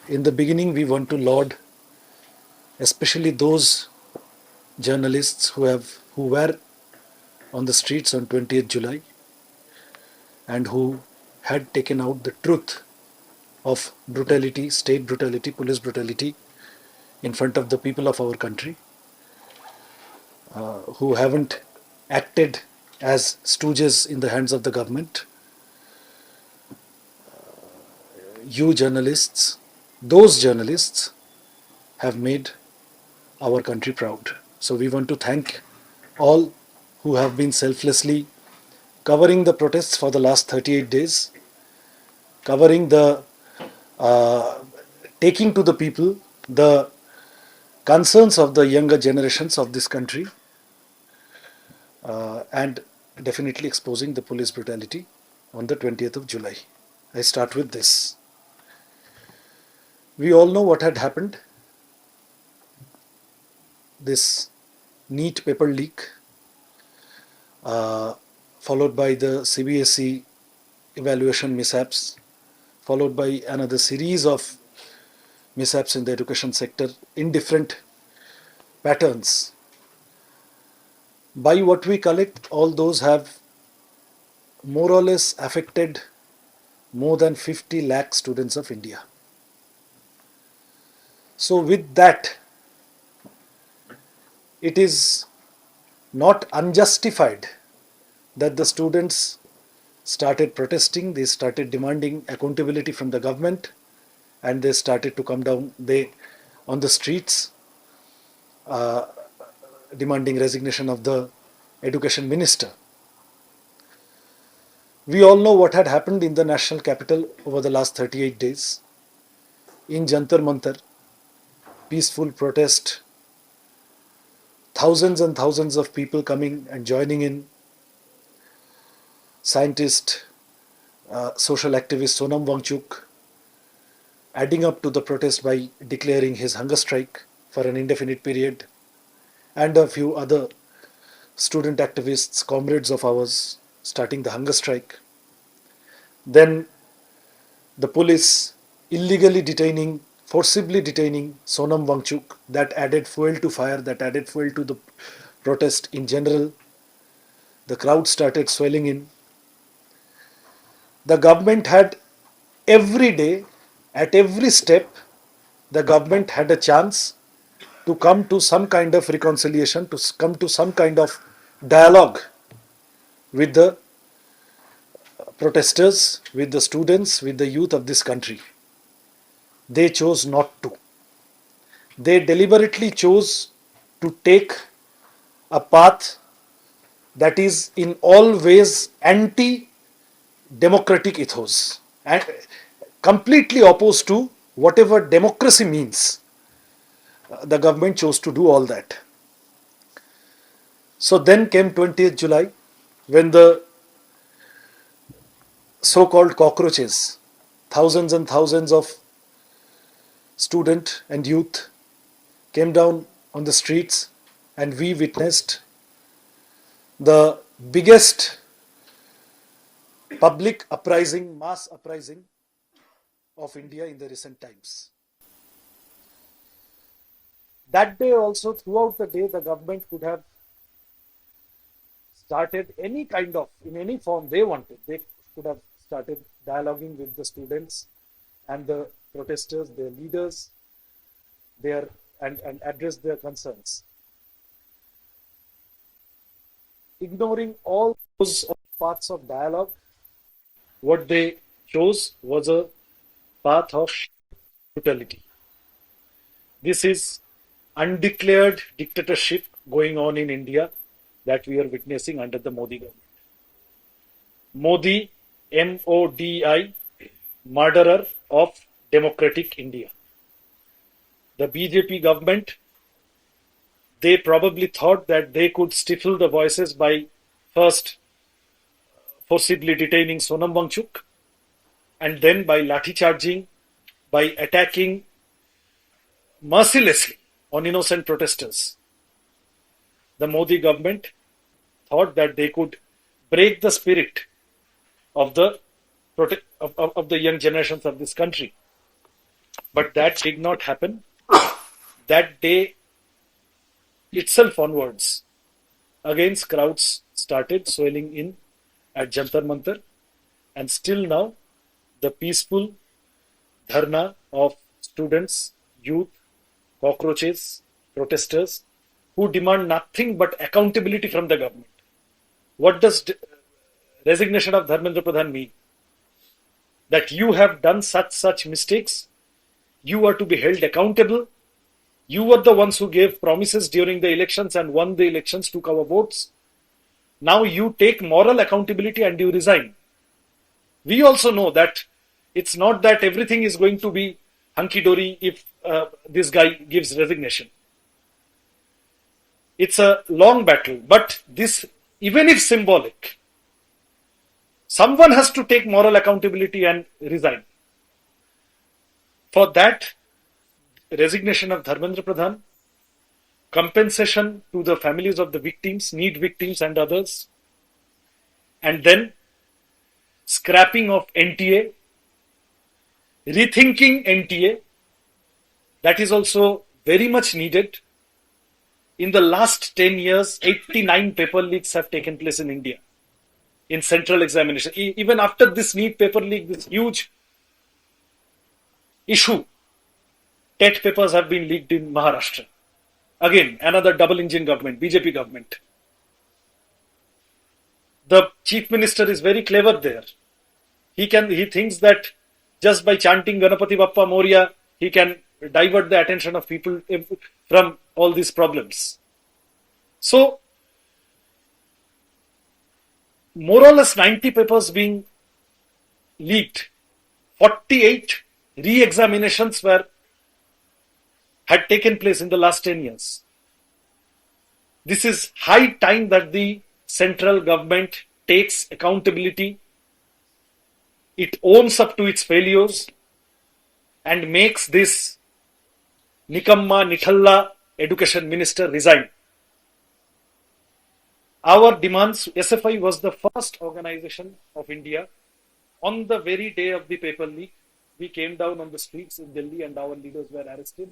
In the beginning, we want to laud especially those journalists who were on the streets on 20th July and who had taken out the truth of brutality, state brutality, police brutality in front of the people of our country, who haven't acted as stooges in the hands of the government. You journalists, those journalists have made our country proud. So we want to thank all who have been selflessly covering the protests for the last 38 days, covering the taking to the people the concerns of the younger generations of this country, and definitely exposing the police brutality on the 20th of July. I start with this. We all know what had happened. This neat paper leak, followed by the CBSE evaluation mishaps, followed by another series of mishaps in the education sector in different patterns. By what we collect, all those have more or less affected more than 50 lakh students of India. So with that, it is not unjustified that the students started protesting, they started demanding accountability from the government, and they started to come down on the streets, demanding resignation of the education minister. We all know what had happened in the national capital over the last 38 days. In Jantar, Mantar, peaceful protest, thousands and thousands of people coming and joining in. Scientist, social activist Sonam Wangchuk adding up to the protest by declaring his hunger strike for an indefinite period, and a few other student activists, comrades of ours, starting the hunger strike. Then the police illegally forcibly detaining Sonam Wangchuk, that added fuel to fire, that added fuel to the protest in general. The crowd started swelling in. The government had every day, at every step, the government had a chance to come to some kind of reconciliation, to come to some kind of dialogue with the protesters, with the students, with the youth of this country. They chose not to. They deliberately chose to take a path that is in all ways anti-democratic ethos and completely opposed to whatever democracy means. The government chose to do all that. So then came 20th July, when the so-called cockroaches, thousands and thousands of student and youth came down on the streets, and we witnessed the biggest public uprising, mass uprising of India in the recent times. That day also, throughout the day, the government could have started any kind of, in any form they wanted, they could have started dialoguing with the students and the protesters, their leaders, and address their concerns. Ignoring all those paths of dialogue, what they chose was a path of brutality. This is undeclared dictatorship going on in India that we are witnessing under the Modi government. Modi, M-O-D-I, murderer of democratic India. The BJP government, they probably thought that they could stifle the voices by first forcibly detaining Sonam Wangchuk, and then by lathi charging, by attacking mercilessly on innocent protesters. The Modi government thought that they could break the spirit of the young generations of this country. But that did not happen. That day itself onwards, again crowds started swelling in at Jantar Mantar, and still now the peaceful dharna of students, youth, cockroaches, protesters who demand nothing but accountability from the government. What does resignation of Dharmendra Pradhan mean? That you have done such mistakes, you are to be held accountable. You were the ones who gave promises during the elections and won the elections, took our votes. Now you take moral accountability and you resign. We also know that it's not that everything is going to be hunky-dory if this guy gives resignation. It's a long battle, but this, even if symbolic, someone has to take moral accountability and resign. For that, resignation of Dharmendra Pradhan, compensation to the families of the victims, need victims and others, and then scrapping of NTA, rethinking NTA, that is also very much needed. In the last 10 years, 89 paper leaks have taken place in India in central examination. Even after this NEET paper leak, this huge issue, TET papers have been leaked in Maharashtra. Again, another double engine government, BJP government. The chief minister is very clever there. He thinks that just by chanting Ganapati Bappa Moria, he can divert the attention of people from all these problems. So, more or less 90 papers being leaked, 48 re-examinations had taken place in the last 10 years. This is high time that the central government takes accountability, it owns up to its failures, and makes this Nikamma Nithalla education minister resign. Our demands, SFI was the first organization of India. On the very day of the paper leak, we came down on the streets in Delhi and our leaders were arrested.